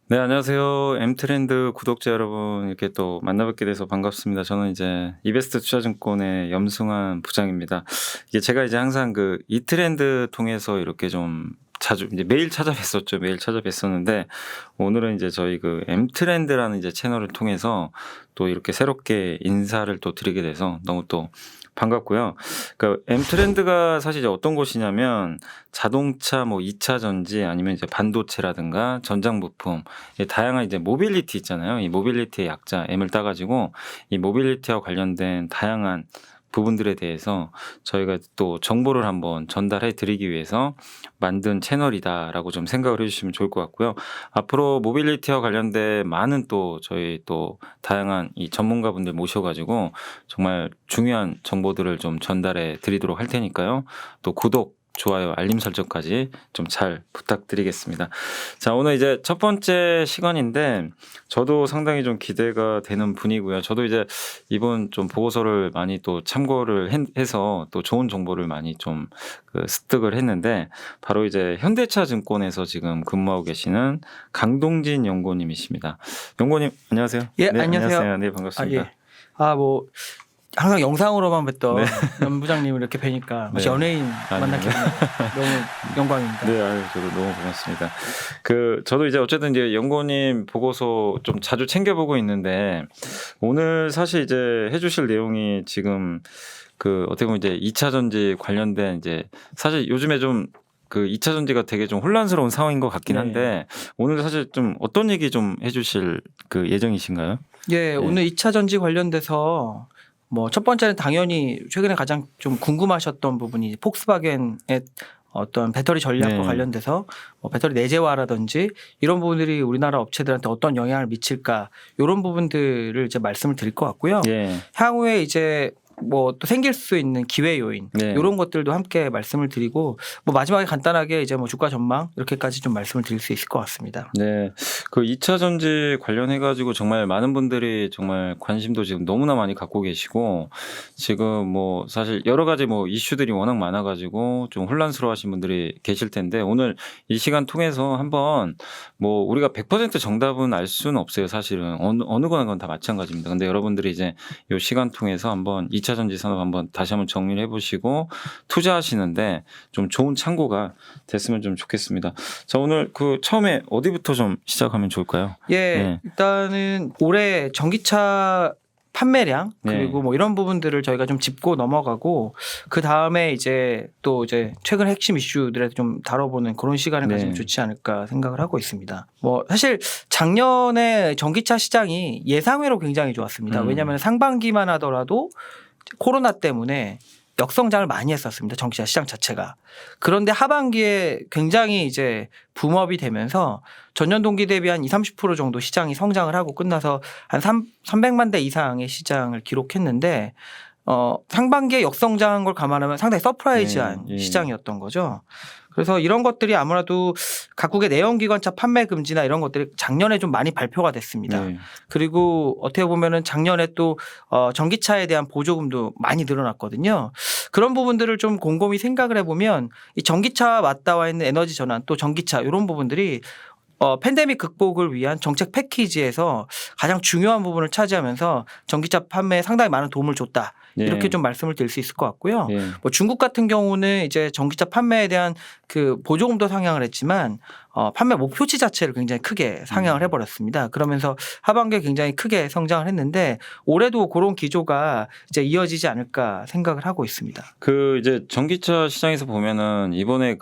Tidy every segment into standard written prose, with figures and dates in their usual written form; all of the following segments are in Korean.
네, 안녕하세요. 엠트렌드 구독자 여러분, 이렇게 또 만나뵙게 돼서 반갑습니다. 저는 이제 이베스트 투자증권의 염승환 부장입니다. 이게 제가 이제 항상 그 이트렌드 통해서 이렇게 좀 자주 이제 매일 찾아뵀었죠. 매일 찾아뵀었는데 오늘은 이제 저희 그 엠트렌드라는 이제 채널을 통해서 또 이렇게 새롭게 인사를 또 드리게 돼서 너무 또 반갑고요. 그러니까 엠트렌드가 사실 이제 어떤 곳이냐면 자동차 뭐 2차 전지 아니면 이제 반도체라든가 전장 부품 다양한 이제 모빌리티 있잖아요. 이 모빌리티의 약자 M을 따가지고 이 모빌리티와 관련된 다양한 부분들에 대해서 저희가 또 정보를 한번 전달해 드리기 위해서 만든 채널이다라고 좀 생각을 해주시면 좋을 것 같고요. 앞으로 모빌리티와 관련된 많은 또 저희 또 다양한 이 전문가분들 모셔가지고 정말 중요한 정보들을 좀 전달해 드리도록 할 테니까요. 또 구독, 좋아요, 알림 설정까지 좀 잘 부탁드리겠습니다. 자, 오늘 이제 첫 번째 시간인데 저도 상당히 좀 기대가 되는 분이고요. 저도 이제 이번 좀 보고서를 많이 또 참고를 해서 또 좋은 정보를 많이 좀 습득을 했는데 바로 이제 현대차 증권에서 지금 근무하고 계시는 강동진 연구원님이십니다. 연구원님 안녕하세요. 예, 네, 안녕하세요. 네, 반갑습니다. 예. 뭐 항상 영상으로만 뵀던 네. 연 부장님을 이렇게 뵈니까 마치 네. 연예인 만나게 되는 너무 영광입니다. 네, 아유, 저도 너무 고맙습니다. 저도 이제 어쨌든 이제 연구원님 보고서 좀 자주 챙겨보고 있는데 오늘 사실 이제 해주실 내용이 지금 어떻게 보면 이제 2차 전지 관련된 이제 사실 요즘에 좀 2차 전지가 되게 좀 혼란스러운 상황인 것 같긴 한데 오늘 사실 좀 어떤 얘기 좀 해주실 예정이신가요? 예, 오늘 2차 전지 관련돼서 뭐 첫 번째는 당연히 최근에 가장 좀 궁금하셨던 부분이 폭스바겐의 어떤 배터리 전략과 네. 관련돼서 뭐 배터리 내재화라든지 이런 부분들이 우리나라 업체들한테 어떤 영향을 미칠까 이런 부분들을 이제 말씀을 드릴 것 같고요. 예. 향후에 이제 뭐 또 생길 수 있는 기회 요인 네. 이런 것들도 함께 말씀을 드리고 뭐 마지막에 간단하게 이제 뭐 주가 전망 이렇게까지 좀 말씀을 드릴 수 있을 것 같습니다. 네. 2차 전지 관련해 가지고 정말 많은 분들이 정말 관심도 지금 너무나 많이 갖고 계시고 지금 뭐 사실 여러 가지 뭐 이슈들이 워낙 많아 가지고 좀 혼란스러워 하신 분들이 계실 텐데 오늘 이 시간 통해서 한번 뭐 우리가 100% 정답은 알 수는 없어요. 사실은 어느 거나 건 다 마찬가지입니다. 근데 여러분들이 이제 이 시간 통해서 한번 2차 전지 산업 한번 다시 한번 정리를 해 보시고 투자하시는데 좀 좋은 참고가 됐으면 좀 좋겠습니다. 자, 오늘 처음에 어디부터 좀 시작하면 좋을까요? 예, 네. 일단은 올해 전기차 판매량 그리고 네. 뭐 이런 부분들을 저희가 좀 짚고 넘어가고 그 다음에 이제 또 이제 최근 핵심 이슈들에 좀 다뤄보는 그런 시간을 네. 가지면 좋지 않을까 생각을 하고 있습니다. 뭐 사실 작년에 전기차 시장이 예상외로 굉장히 좋았습니다. 왜냐하면 상반기만 하더라도 코로나 때문에 역성장을 많이 했었습니다. 전기차 시장 자체가. 그런데 하반기에 굉장히 이제 붐업이 되면서 전년 동기 대비 한 20-30% 정도 시장이 성장을 하고 끝나서 한 300만 대 이상의 시장을 기록했는데 상반기에 역성장한 걸 감안하면 상당히 서프라이즈한 네. 시장이었던 거죠. 그래서 이런 것들이 아무래도 각국의 내연기관차 판매 금지나 이런 것들이 작년에 좀 많이 발표가 됐습니다. 네. 그리고 어떻게 보면은 작년에 또 전기차에 대한 보조금도 많이 늘어났거든요. 그런 부분들을 좀 곰곰이 생각을 해보면 이 전기차와 맞닿아 있는 에너지 전환 또 전기차 이런 부분들이 팬데믹 극복을 위한 정책 패키지에서 가장 중요한 부분을 차지하면서 전기차 판매에 상당히 많은 도움을 줬다. 네. 이렇게 좀 말씀을 드릴 수 있을 것 같고요. 네. 뭐 중국 같은 경우는 이제 전기차 판매에 대한 그 보조금도 상향을 했지만 판매 목표치 자체를 굉장히 크게 상향을 해버렸습니다. 그러면서 하반기에 굉장히 크게 성장을 했는데 올해도 그런 기조가 이제 이어지지 않을까 생각을 하고 있습니다. 이제 전기차 시장에서 보면은 이번에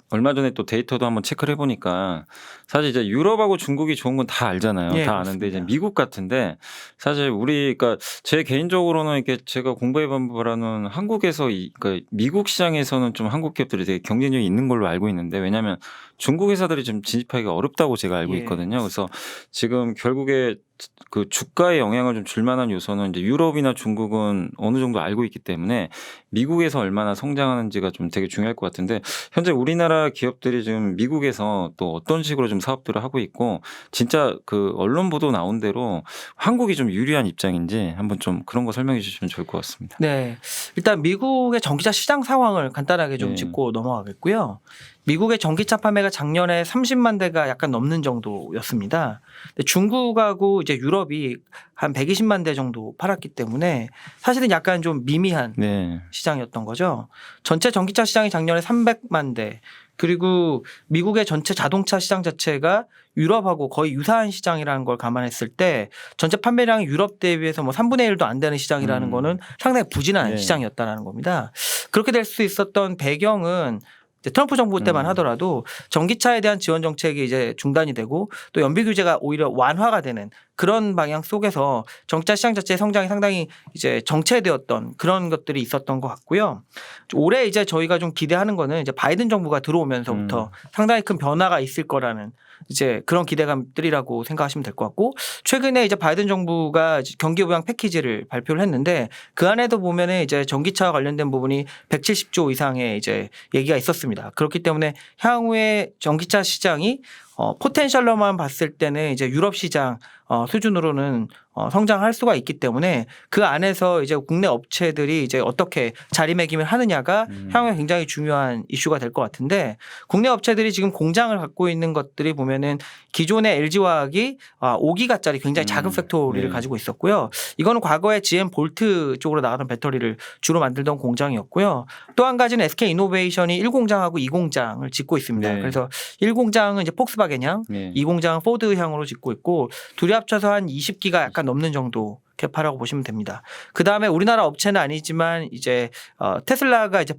얼마 전에 또 데이터도 한번 체크를 해보니까 사실 이제 유럽하고 중국이 좋은 건 다 알잖아요. 예, 다 아는데 이제 그렇습니다. 미국 같은데 사실 그러니까 제 개인적으로는 이렇게 제가 공부해본 바로는 한국에서 미국 시장에서는 좀 한국 기업들이 되게 경쟁력이 있는 걸로 알고 있는데 왜냐하면 중국 회사들이 좀 진입하기가 어렵다고 제가 알고 예. 있거든요. 그래서 지금 결국에 주가에 영향을 좀 줄 만한 요소는 이제 유럽이나 중국은 어느 정도 알고 있기 때문에 미국에서 얼마나 성장하는지가 좀 되게 중요할 것 같은데 현재 우리나라 기업들이 지금 미국에서 또 어떤 식으로 좀 사업들을 하고 있고 진짜 언론 보도 나온 대로 한국이 좀 유리한 입장인지 한번 좀 그런 거 설명해 주시면 좋을 것 같습니다. 네. 일단 미국의 전기차 시장 상황을 간단하게 좀 네. 짚고 넘어가겠고요. 미국의 전기차 판매가 작년에 30만 대가 약간 넘는 정도였습니다. 근데 중국하고 이제 유럽이 한 120만 대 정도 팔았기 때문에 사실은 약간 좀 미미한 네. 시장이었던 거죠. 전체 전기차 시장이 작년에 300만 대, 그리고 미국의 전체 자동차 시장 자체가 유럽하고 거의 유사한 시장이라는 걸 감안했을 때 전체 판매량이 유럽 대비해서 뭐 3분의 1도 안 되는 시장이라는 거는 상당히 부진한 네. 시장이었다는 겁니다. 그렇게 될 수 있었던 배경은 이제 트럼프 정부 때만 하더라도 전기차에 대한 지원 정책이 이제 중단이 되고 또 연비 규제가 오히려 완화가 되는 그런 방향 속에서 전기차 시장 자체의 성장이 상당히 이제 정체되었던 그런 것들이 있었던 것 같고요. 올해 이제 저희가 좀 기대하는 거는 이제 바이든 정부가 들어오면서부터 상당히 큰 변화가 있을 거라는 이제 그런 기대감들이라고 생각하시면 될 것 같고, 최근에 이제 바이든 정부가 경기 부양 패키지를 발표를 했는데 그 안에도 보면은 이제 전기차와 관련된 부분이 170조 이상의 이제 얘기가 있었습니다. 그렇기 때문에 향후에 전기차 시장이 포텐셜로만 봤을 때는 이제 유럽 시장 수준으로는 성장할 수가 있기 때문에 그 안에서 이제 국내 업체들이 이제 어떻게 자리매김을 하느냐가 향후에 굉장히 중요한 이슈가 될 것 같은데, 국내 업체들이 지금 공장을 갖고 있는 것들이 보면은 기존의 LG화학이 5기가짜리 굉장히 작은 팩토리를 네. 가지고 있었고요. 이거는 과거에 GM 볼트 쪽으로 나가는 배터리를 주로 만들던 공장이었고요. 또 한 가지는 SK 이노베이션이 1공장하고 2공장을 짓고 있습니다. 네. 그래서 1공장은 이제 폭스바겐향, 네. 2공장은 포드향으로 짓고 있고 둘이 합쳐서 한 20기가 약간 넘는 정도 캐파라고 보시면 됩니다. 그 다음에 우리나라 업체는 아니지만 이제 테슬라가 이제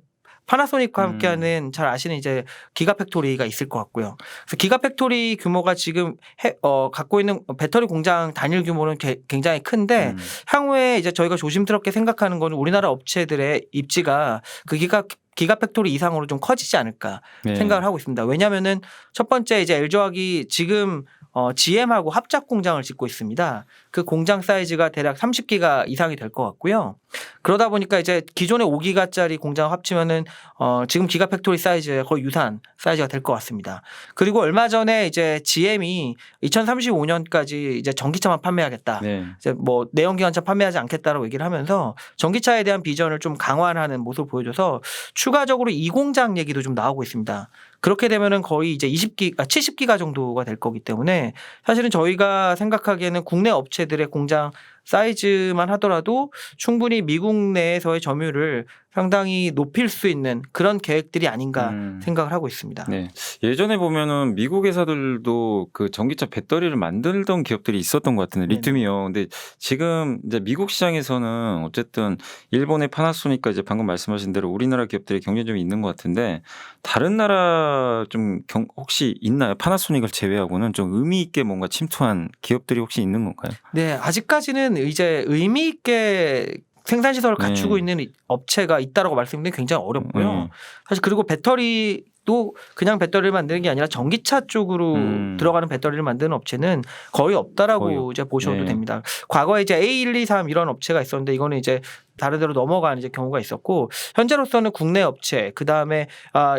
파나소닉과 함께하는 잘 아시는 이제 기가팩토리가 있을 것 같고요. 그래서 기가팩토리 규모가 지금 갖고 있는 배터리 공장 단일 규모는 굉장히 큰데 향후에 이제 저희가 조심스럽게 생각하는 거는 우리나라 업체들의 입지가 그 기가팩토리 이상으로 좀 커지지 않을까 네. 생각을 하고 있습니다. 왜냐하면은 첫 번째 이제 LG화학이 지금 GM하고 합작 공장을 짓고 있습니다. 그 공장 사이즈가 대략 30기가 이상이 될 것 같고요. 그러다 보니까 이제 기존의 5기가짜리 공장 합치면은 지금 기가팩토리 사이즈에 거의 유사한 사이즈가 될 것 같습니다. 그리고 얼마 전에 이제 GM이 2035년까지 이제 전기차만 판매하겠다. 네. 이제 뭐 내연기관차 판매하지 않겠다라고 얘기를 하면서 전기차에 대한 비전을 좀 강화하는 모습을 보여줘서 추가적으로 2공장 얘기도 좀 나오고 있습니다. 그렇게 되면은 거의 이제 70기가 정도가 될 거기 때문에 사실은 저희가 생각하기에는 국내 업체들의 공장 사이즈만 하더라도 충분히 미국 내에서의 점유율을 상당히 높일 수 있는 그런 계획들이 아닌가 생각을 하고 있습니다. 네. 예전에 보면은 미국 회사들도 그 전기차 배터리를 만들던 기업들이 있었던 것 같은데, 리튬이요. 근데 지금 이제 미국 시장에서는 어쨌든 일본의 파나소닉과 이제 방금 말씀하신 대로 우리나라 기업들의 경쟁점이 있는 것 같은데, 다른 나라 좀 혹시 있나요? 파나소닉을 제외하고는 좀 의미 있게 뭔가 침투한 기업들이 혹시 있는 건가요? 네, 아직까지는 이제 의미 있게 생산 시설을 갖추고 있는 업체가 있다라고 말씀드리기 굉장히 어렵고요. 사실 그리고 배터리도 그냥 배터리를 만드는 게 아니라 전기차 쪽으로 들어가는 배터리를 만드는 업체는 거의 없다라고 이제 보셔도 됩니다. 과거에 이제 A123 이런 업체가 있었는데 이거는 이제 다른 데로 넘어가는 이제 경우가 있었고, 현재로서는 국내 업체, 그 다음에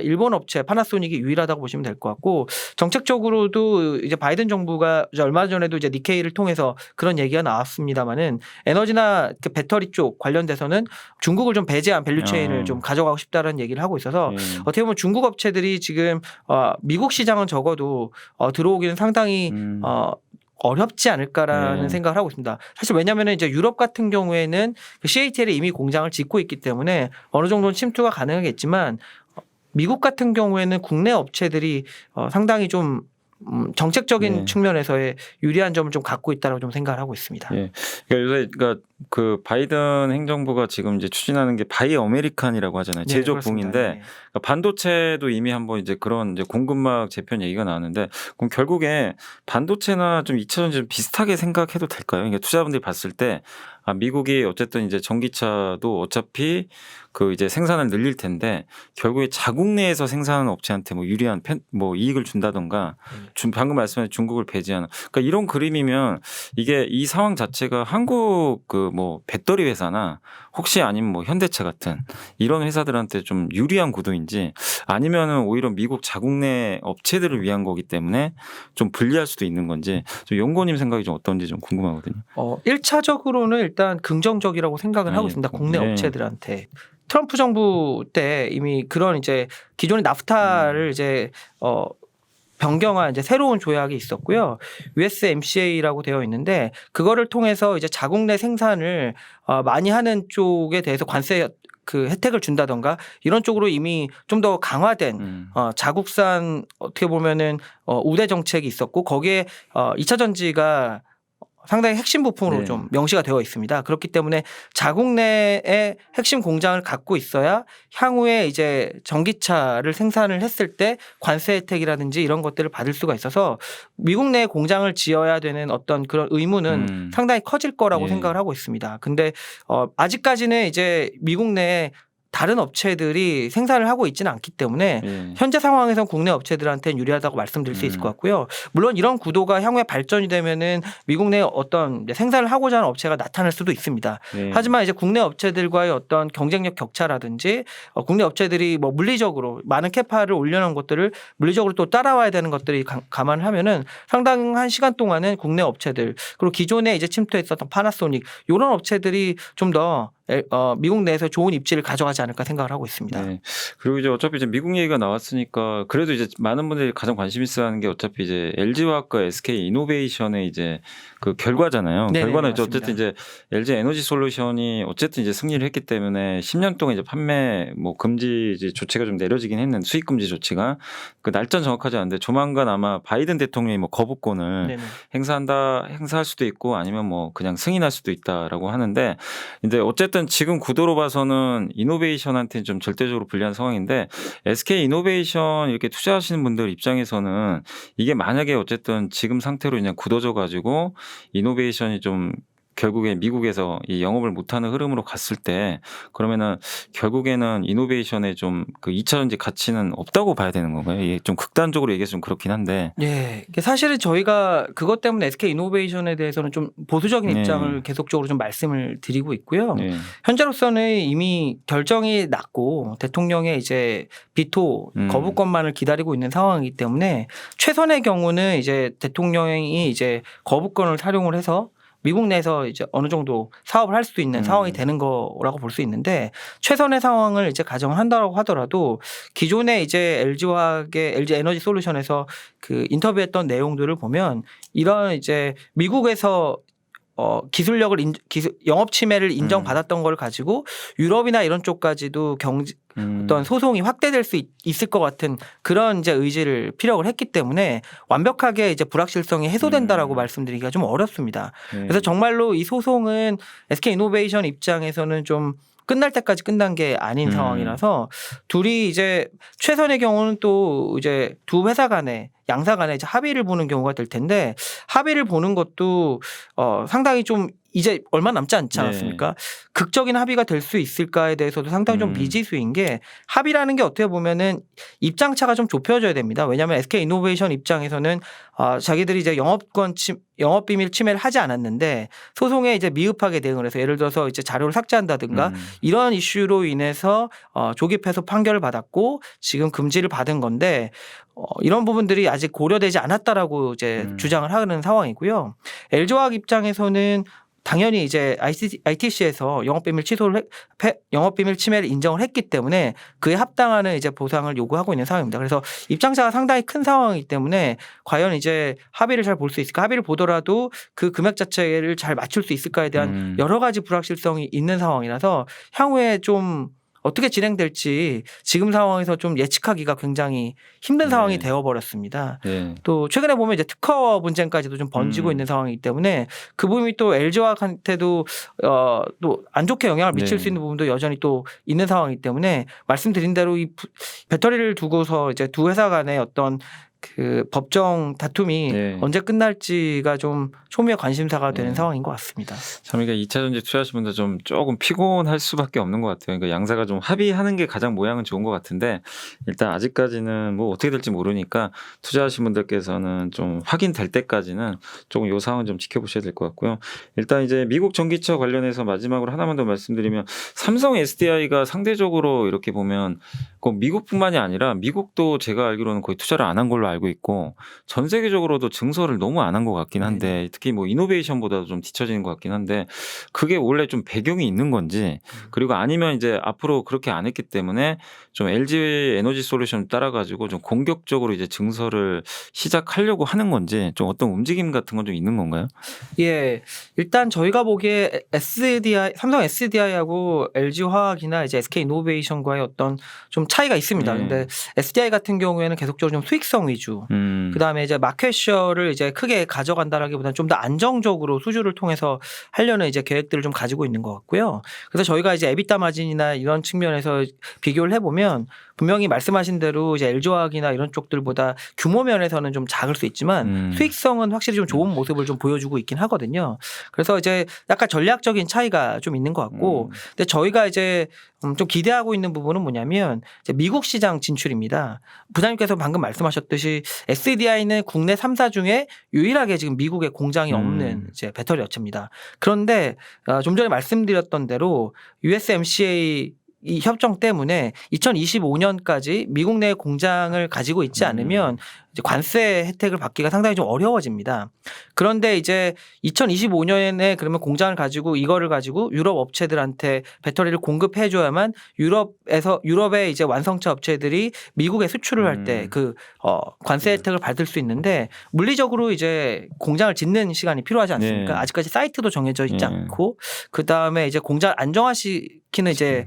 일본 업체 파나소닉이 유일하다고 보시면 될 것 같고, 정책적으로도 이제 바이든 정부가 이제 얼마 전에도 이제 니케이를 통해서 그런 얘기가 나왔습니다만은 에너지나 그 배터리 쪽 관련돼서는 중국을 좀 배제한 밸류체인을 좀 가져가고 싶다는 얘기를 하고 있어서 어떻게 보면 중국 업체들이 지금 미국 시장은 적어도 들어오기는 상당히 어렵지 않을까라는 생각을 하고 있습니다. 사실 왜냐하면 이제 유럽 같은 경우에는 CATL이 이미 공장을 짓고 있기 때문에 어느 정도는 침투가 가능하겠지만, 미국 같은 경우에는 국내 업체들이 상당히 좀 정책적인 측면에서의 유리한 점을 좀 갖고 있다고 좀 생각을 하고 있습니다. 그러니까 요새 그 바이든 행정부가 지금 이제 추진하는 게 바이 아메리칸이라고 하잖아요. 제조붕인데 그러니까 반도체도 이미 한번 이제 그런 이제 공급망 재편 얘기가 나왔는데, 그럼 결국에 반도체나 좀 2차 전지 좀 비슷하게 생각해도 될까요? 그러니까 투자분들이 봤을 때 미국이 어쨌든 이제 전기차도 어차피 그 이제 생산을 늘릴 텐데 결국에 자국 내에서 생산하는 업체한테 뭐 유리한 뭐 이익을 준다던가 방금 말씀하신 중국을 배제하는, 그러니까 이런 그림이면 이게 이 상황 자체가 한국 그 뭐 배터리 회사나 혹시 아니면 뭐 현대차 같은 이런 회사들한테 좀 유리한 구도인지, 아니면은 오히려 미국 자국 내 업체들을 위한 거기 때문에 좀 불리할 수도 있는 건지, 좀 연구원님 생각이 좀 어떤지 좀 궁금하거든요. 1차적으로는 일단 긍정적이라고 생각을 하고 있습니다. 국내 업체들한테. 트럼프 정부 때 이미 그런 이제 기존의 나프타를 이제 변경한 이제 새로운 조약이 있었고요. USMCA라고 되어 있는데 그거를 통해서 이제 자국 내 생산을 많이 하는 쪽에 대해서 관세 그 혜택을 준다던가 이런 쪽으로 이미 좀 더 강화된 자국산 어떻게 보면은 우대 정책이 있었고 거기에 2차 전지가 상당히 핵심 부품으로 네. 좀 명시가 되어 있습니다. 그렇기 때문에 자국 내에 핵심 공장을 갖고 있어야 향후에 이제 전기차를 생산을 했을 때 관세 혜택이라든지 이런 것들을 받을 수가 있어서 미국 내에 공장을 지어야 되는 어떤 그런 의무는 상당히 커질 거라고 예. 생각을 하고 있습니다. 근데 아직까지는 이제 미국 내에 다른 업체들이 생산을 하고 있지는 않기 때문에 예. 현재 상황에서 국내 업체들한테는 유리하다고 말씀드릴 수 있을 것 같고요. 물론 이런 구도가 향후에 발전이 되면은 미국 내 어떤 생산을 하고자 하는 업체가 나타날 수도 있습니다. 예. 하지만 이제 국내 업체들과의 어떤 경쟁력 격차라든지 국내 업체들이 뭐 물리적으로 많은 캐파를 올려놓은 것들을 물리적으로 또 따라와야 되는 것들이 감안을 하면은 상당한 시간 동안은 국내 업체들 그리고 기존에 이제 침투했었던 파나소닉 이런 업체들이 좀 더 미국 내에서 좋은 입지를 가져가지 않을까 생각을 하고 있습니다. 네. 그리고 이제 어차피 이제 미국 얘기가 나왔으니까 그래도 이제 많은 분들이 가장 관심 있어 하는 게 어차피 이제 LG화학과 SK 이노베이션의 이제 그 결과잖아요. 네네, 결과는 이제 맞습니다. 어쨌든 이제 LG 에너지 솔루션이 어쨌든 이제 승리를 했기 때문에 10년 동안 이제 판매 뭐 금지 이제 조치가 좀 내려지긴 했는데 수익 금지 조치가 그 날짜는 정확하지 않은데 조만간 아마 바이든 대통령이 뭐 거부권을 네네. 행사할 수도 있고 아니면 뭐 그냥 승인할 수도 있다라고 하는데 근데 어쨌든 지금 구도로 봐서는 이노베이션한테는 좀 절대적으로 불리한 상황인데 SK 이노베이션 이렇게 투자하시는 분들 입장에서는 이게 만약에 어쨌든 지금 상태로 그냥 굳어져 가지고 이노베이션이 좀 결국에 미국에서 이 영업을 못하는 흐름으로 갔을 때 그러면은 결국에는 이노베이션의 좀 그 2차 전지 가치는 없다고 봐야 되는 건가요? 이게 좀 극단적으로 얘기해서 좀 그렇긴 한데. 예. 사실은 저희가 그것 때문에 SK 이노베이션에 대해서는 좀 보수적인 네. 입장을 계속적으로 좀 말씀을 드리고 있고요. 네. 현재로서는 이미 결정이 났고 대통령의 이제 비토 거부권만을 기다리고 있는 상황이기 때문에 최선의 경우는 이제 대통령이 이제 거부권을 사용을 해서 미국 내에서 이제 어느 정도 사업을 할 수 있는 상황이 되는 거라고 볼 수 있는데 최선의 상황을 이제 가정을 한다고 하더라도 기존에 이제 LG화학의 LG 에너지 솔루션에서 그 인터뷰했던 내용들을 보면 이런 이제 미국에서 기술력을 영업 침해를 인정받았던 걸 가지고 유럽이나 이런 쪽까지도 어떤 소송이 확대될 수 있을 것 같은 그런 이제 의지를 피력을 했기 때문에 완벽하게 이제 불확실성이 해소된다라고 말씀드리기가 좀 어렵습니다. 그래서 정말로 이 소송은 SK 이노베이션 입장에서는 좀 끝날 때까지 끝난 게 아닌 상황이라서 둘이 이제 최선의 경우는 또 이제 두 회사 간에 양사 간에 이제 합의를 보는 경우가 될 텐데 합의를 보는 것도 상당히 좀 이제 얼마 남지 않지 않았습니까? 네. 극적인 합의가 될 수 있을까에 대해서도 상당히 좀 미지수인 게 합의라는 게 어떻게 보면은 입장차가 좀 좁혀져야 됩니다. 왜냐하면 SK 이노베이션 입장에서는 자기들이 이제 영업 비밀 침해를 하지 않았는데 소송에 이제 미흡하게 대응을 해서 예를 들어서 이제 자료를 삭제한다든가 이런 이슈로 인해서 조기 패소 판결을 받았고 지금 금지를 받은 건데 이런 부분들이 아직 고려되지 않았다라고 이제 주장을 하는 상황이고요. LG화학 입장에서는 당연히 이제 ITC에서 영업비밀 침해를 인정을 했기 때문에 그에 합당하는 이제 보상을 요구하고 있는 상황입니다. 그래서 입장차가 상당히 큰 상황이기 때문에 과연 이제 합의를 잘 볼 수 있을까? 합의를 보더라도 그 금액 자체를 잘 맞출 수 있을까에 대한 여러 가지 불확실성이 있는 상황이라서 향후에 좀 어떻게 진행될지 지금 상황에서 좀 예측하기가 굉장히 힘든 상황이 되어버렸습니다. 네. 또 최근에 보면 이제 특허 분쟁까지도 좀 번지고 있는 상황이기 때문에 그 부분이 또 LG화학한테도 또 안 좋게 영향을 미칠 수 있는 부분도 여전히 또 있는 상황이기 때문에 말씀드린 대로 이 배터리를 두고서 이제 두 회사 간의 어떤 그 법정 다툼이 언제 끝날지가 좀 초미의 관심사가 되는 상황인 것 같습니다. 참 이게 2차 전지 투자하시는 분들 좀 조금 피곤할 수밖에 없는 것 같아요. 그러니까 양사가 좀 합의하는 게 가장 모양은 좋은 것 같은데 일단 아직까지는 뭐 어떻게 될지 모르니까 투자하신 분들께서는 좀 확인될 때까지는 조금 이 상황은 좀 지켜보셔야 될 것 같고요. 일단 이제 미국 전기차 관련해서 마지막으로 하나만 더 말씀드리면 삼성 SDI가 상대적으로 이렇게 보면 꼭 미국뿐만이 아니라 미국도 제가 알기로는 거의 투자를 안 한 걸로 알고 있고 전 세계적으로도 증설을 너무 안 한 것 같긴 한데 특히 뭐 이노베이션보다도 좀 뒤처지는 것 같긴 한데 그게 원래 좀 배경이 있는 건지 그리고 아니면 이제 앞으로 그렇게 안 했기 때문에 좀 LG 에너지 솔루션 따라가지고 좀 공격적으로 이제 증설을 시작하려고 하는 건지 좀 어떤 움직임 같은 건 좀 있는 건가요? 예, 일단 저희가 보기에 삼성 SDI하고 LG 화학이나 이제 SK 이노베이션과의 어떤 좀 차이가 있습니다. 예. 근데 SDI 같은 경우에는 계속적으로 좀 수익성 위주. 그다음에 이제 마켓셔를 이제 크게 가져간다라기보다는 좀 더 안정적으로 수주를 통해서 하려는 이제 계획들을 좀 가지고 있는 것 같고요. 그래서 저희가 이제 에비타 마진이나 이런 측면에서 비교를 해보면 분명히 말씀하신 대로 이제 LG화학이나 이런 쪽들보다 규모 면에서는 좀 작을 수 있지만 수익성은 확실히 좀 좋은 모습을 좀 보여주고 있긴 하거든요. 그래서 이제 약간 전략적인 차이가 좀 있는 것 같고, 근데 저희가 이제 좀 기대하고 있는 부분은 뭐냐면 이제 미국 시장 진출입니다. 부장님께서 방금 말씀하셨듯이 SDI는 국내 3사 중에 유일하게 지금 미국에 공장이 없는 이제 배터리 업체입니다. 그런데 좀 전에 말씀드렸던 대로 USMCA 이 협정 때문에 2025년까지 미국 내 공장을 가지고 있지 않으면 이제 관세 혜택을 받기가 상당히 좀 어려워집니다. 그런데 이제 2025년에 그러면 공장을 가지고 이거를 가지고 유럽 업체들한테 배터리를 공급해 줘야만 유럽의 이제 완성차 업체들이 미국에 수출을 할 때 그 관세 혜택을 받을 수 있는데 물리적으로 이제 공장을 짓는 시간이 필요하지 않습니까? 네. 아직까지 사이트도 정해져 있지 않고 그다음에 이제 공장을 안정화시키는 이제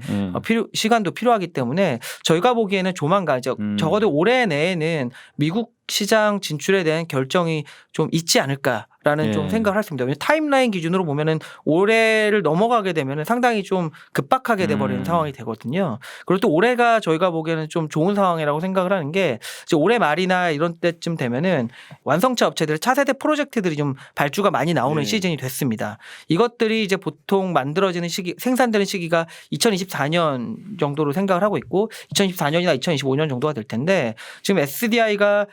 시간도 필요하기 때문에 저희가 보기에는 조만간 이제 적어도 올해 내에는 미국 시장 진출에 대한 결정이 좀 있지 않을까라는 좀 생각을 했습니다. 왜냐하면 타임라인 기준으로 보면은 올해를 넘어가게 되면은 상당히 좀 급박하게 돼버리는 상황이 되거든요. 그리고 또 올해가 저희가 보기에는 좀 좋은 상황이라고 생각을 하는 게 이제 올해 말이나 이런 때쯤 되면은 완성차 업체들의 차세대 프로젝트들이 좀 발주가 많이 나오는 시즌이 됐습니다. 이것들이 이제 보통 만들어지는 시기, 생산되는 시기가 2024년 정도로 생각을 하고 있고 2024년이나 2025년 정도가 될 텐데 지금 SDI가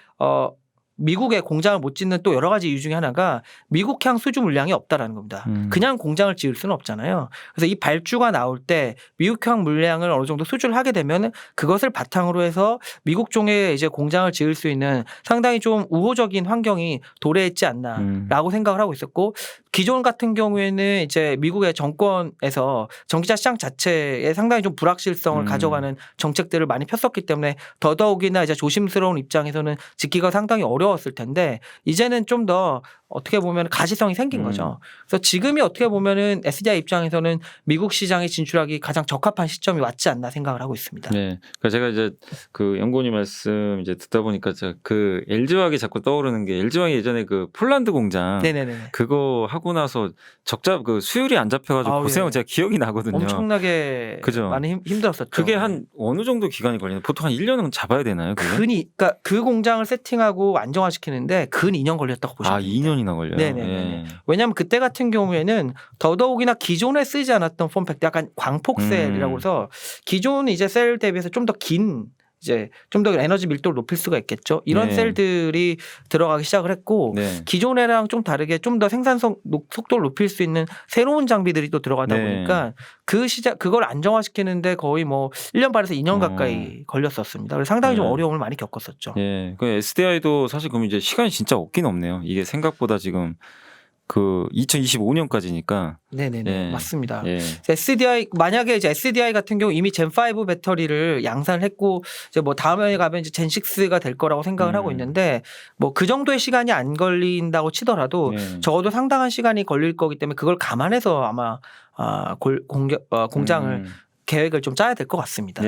미국에 공장을 못 짓는 또 여러 가지 이유 중에 하나가 미국향 수주 물량이 없다라는 겁니다. 그냥 공장을 지을 수는 없잖아요. 그래서 이 발주가 나올 때 미국향 물량을 어느 정도 수주를 하게 되면 그것을 바탕으로 해서 미국 쪽에 이제 공장을 지을 수 있는 상당히 좀 우호적인 환경이 도래했지 않나라고 생각을 하고 있었고 기존 같은 경우에는 이제 미국의 정권에서 전기차 시장 자체에 상당히 좀 불확실성을 가져가는 정책들을 많이 폈었기 때문에 더더욱이나 이제 조심스러운 입장에서는 짓기가 상당히 어려웠을 텐데 이제는 좀 더 어떻게 보면 가시성이 생긴 거죠. 그래서 지금이 어떻게 보면은 SDI 입장에서는 미국 시장에 진출하기 가장 적합한 시점이 왔지 않나 생각을 하고 있습니다. 네. 그러니까 제가 이제 그 연구원님 말씀 이제 듣다 보니까 그 LG화학이 자꾸 떠오르는 게 LG화학이 예전에 그 폴란드 공장 네네네. 그거 하고 나서 그 수율이 안 잡혀가지고 고생한 제가 기억이 나거든요. 엄청나게 그죠? 많이 힘들었었죠. 그게 한 어느 정도 기간이 걸리나요? 보통 한 1년은 잡아야 되나요? 그게? 그러니까 그 공장을 세팅하고 안정화시키는데 근 2년 걸렸다고 보시면 됩니다. 2년이나 걸려요? 네네. 왜냐하면 그때 같은 경우에는 더더욱이나 기존에 쓰지 않았던 폼팩트 약간 광폭셀이라고 해서 기존 이제 셀 대비해서 좀 더 긴 이제 좀 더 에너지 밀도를 높일 수가 있겠죠. 이런 셀들이 들어가기 시작을 했고 기존에랑 좀 다르게 좀 더 생산성 속도를 높일 수 있는 새로운 장비들이 또 들어가다 보니까 그걸 안정화시키는데 거의 뭐 1년 반에서 2년 가까이 걸렸었습니다. 그래서 상당히 좀 어려움을 많이 겪었었죠. 예. 그 SDI도 사실 그럼 이제 시간이 진짜 없긴 없네요. 이게 생각보다 지금 그 2025년까지니까. 네네네. 맞습니다. SDI 만약에 이제 SDI 같은 경우 이미 젠5 배터리를 양산을 했고 이제 뭐 다음에 가면 이제 젠6가 될 거라고 생각을 하고 있는데 뭐 그 정도의 시간이 안 걸린다고 치더라도 적어도 상당한 시간이 걸릴 거기 때문에 그걸 감안해서 아마 공장을 계획을 좀 짜야 될 것 같습니다.